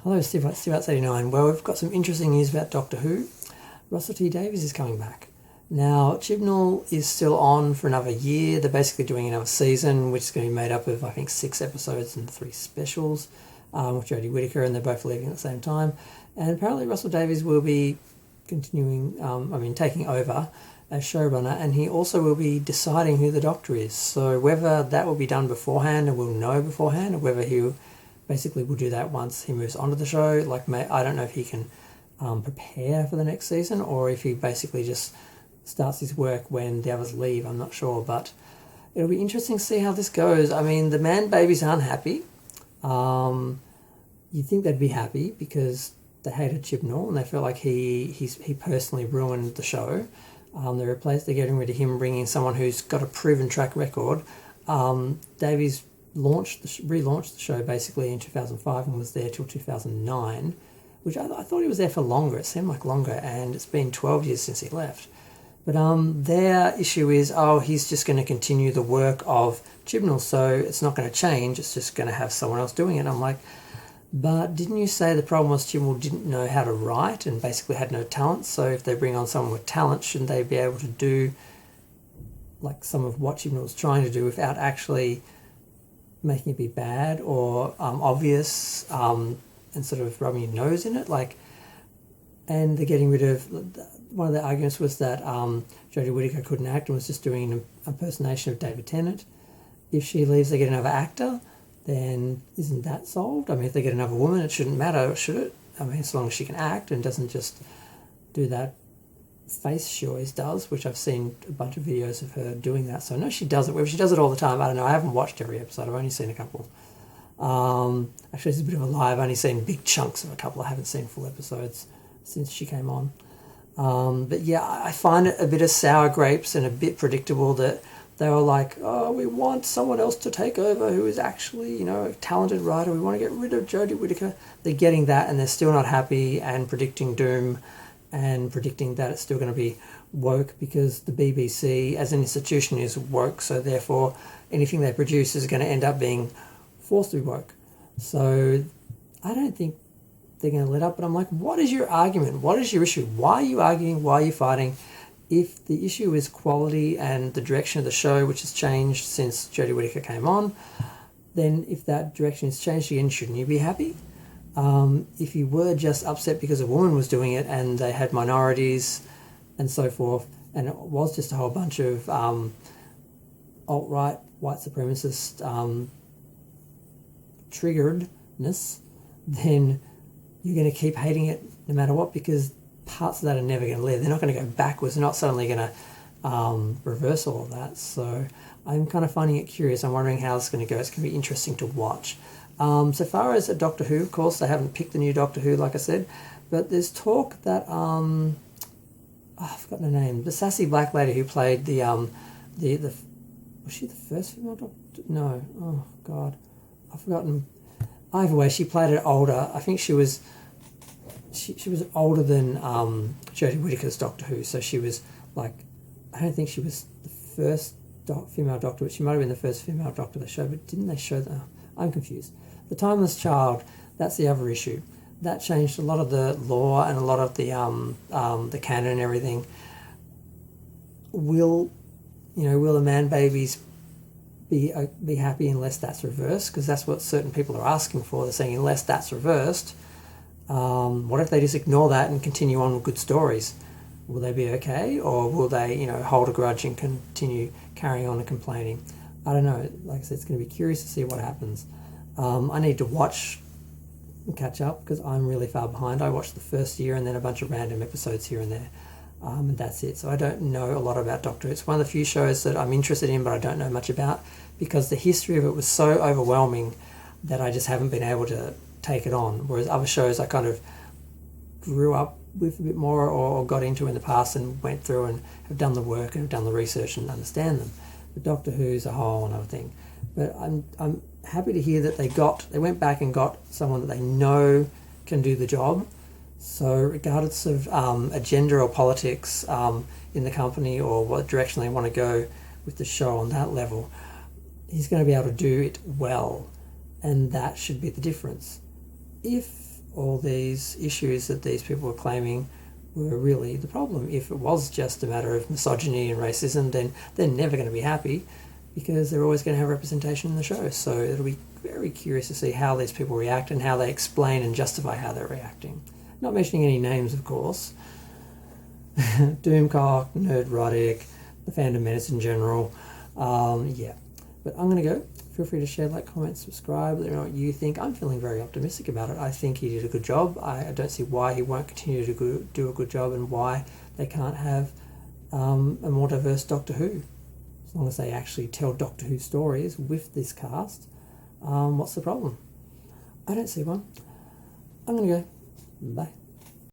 Hello, Steve89. Well, we've got some interesting news about Doctor Who. Russell T Davies is coming back. Now, Chibnall is still on for another year. They're basically doing another season, which is going to be made up of, I think, 6 episodes and 3 specials with Jodie Whittaker, and they're both leaving at the same time. And apparently Russell Davies will be continuing, taking over as showrunner, and he also will be deciding who the Doctor is. So whether that will be done beforehand and we'll know beforehand, or whether he basically will do that once he moves onto the show. I don't know if he can prepare for the next season, or if he basically just starts his work when the others leave. I'm not sure, but it'll be interesting to see how this goes. I mean, the man babies aren't happy. You'd think they'd be happy because they hated Chibnall and they felt like he personally ruined the show. They're getting rid of him, bringing in someone who's got a proven track record. Davies relaunched the show basically in 2005 and was there till 2009, which I thought he was there for longer. It seemed like longer, and it's been 12 years since he left. But their issue is, he's just going to continue the work of Chibnall, so it's not going to change. It's just going to have someone else doing it. I'm like, but didn't you say the problem was Chibnall didn't know how to write and basically had no talent? So if they bring on someone with talent, shouldn't they be able to do like some of what Chibnall was trying to do without actually making it be bad or obvious and sort of rubbing your nose in it? And they're getting rid of, one of the arguments was that Jodie Whittaker couldn't act and was just doing an impersonation of David Tennant. If she leaves, they get another actor, then isn't that solved? I mean, if they get another woman, it shouldn't matter, should it? I mean, as long as she can act and doesn't just do that face she always does, which I've seen a bunch of videos of her doing that. So I know she does it. Whether she does it all the time, I don't know. I haven't watched every episode. I've only seen a couple. Actually, it's a bit of a lie. I've only seen big chunks of a couple. I haven't seen full episodes since she came on. But yeah, I find it a bit of sour grapes and a bit predictable that they were like, we want someone else to take over who is actually, a talented writer. We want to get rid of Jodie Whittaker. They're getting that and they're still not happy and predicting doom and predicting that it's still going to be woke because the BBC as an institution is woke, so therefore anything they produce is going to end up being forced to be woke. So I don't think they're going to let up, but I'm like, what is your argument? What is your issue? Why are you arguing? Why are you fighting? If the issue is quality and the direction of the show, which has changed since Jodie Whittaker came on, then if that direction has changed again, shouldn't you be happy? If you were just upset because a woman was doing it and they had minorities and so forth, and it was just a whole bunch of alt-right, white supremacist triggeredness, then you're going to keep hating it no matter what, because parts of that are never going to live. They're not going to go backwards. They're not suddenly going to reverse all of that. So I'm kind of finding it curious. I'm wondering how it's going to go. It's going to be interesting to watch. So far as a Doctor Who, of course, they haven't picked the new Doctor Who, like I said, but there's talk that I've forgotten her name. The sassy black lady who played the was she the first female Doctor? No. Oh God, I've forgotten. Either way, she played it older. I think she was older than Jodie Whittaker's Doctor Who. So she was I don't think she was the first female Doctor, but she might have been the first female Doctor of the show. But didn't they show that? I'm confused. The Timeless Child, that's the other issue. That changed a lot of the law and a lot of the canon and everything. Will the man babies be happy unless that's reversed? Because that's what certain people are asking for. They're saying unless that's reversed, what if they just ignore that and continue on with good stories? Will they be okay, or will they hold a grudge and continue carrying on and complaining? I don't know. Like I said, it's going to be curious to see what happens. I need to watch and catch up because I'm really far behind. I watched the first year and then a bunch of random episodes here and there, and that's it. So I don't know a lot about Doctor Who. It's one of the few shows that I'm interested in but I don't know much about because the history of it was so overwhelming that I just haven't been able to take it on, whereas other shows I kind of grew up with a bit more or got into in the past and went through and have done the work and have done the research and understand them. But Doctor Who's a whole other thing. But I'm happy to hear that they went back and got someone that they know can do the job. So regardless of agenda or politics in the company or what direction they want to go with the show on that level, he's going to be able to do it well, and that should be the difference. If all these issues that these people were claiming were really the problem. If it was just a matter of misogyny and racism, then they're never going to be happy, because they're always going to have representation in the show. So it'll be very curious to see how these people react and how they explain and justify how they're reacting. Not mentioning any names, of course. Doomcock, Nerdrotic, the fandom menace in general. Yeah. But I'm going to go. Feel free to share, like, comment, subscribe. Let me know what you think. I'm feeling very optimistic about it. I think he did a good job. I don't see why he won't continue to do a good job, and why they can't have a more diverse Doctor Who. As long as they actually tell Doctor Who stories with this cast, what's the problem? I don't see one. I'm going to go. Bye.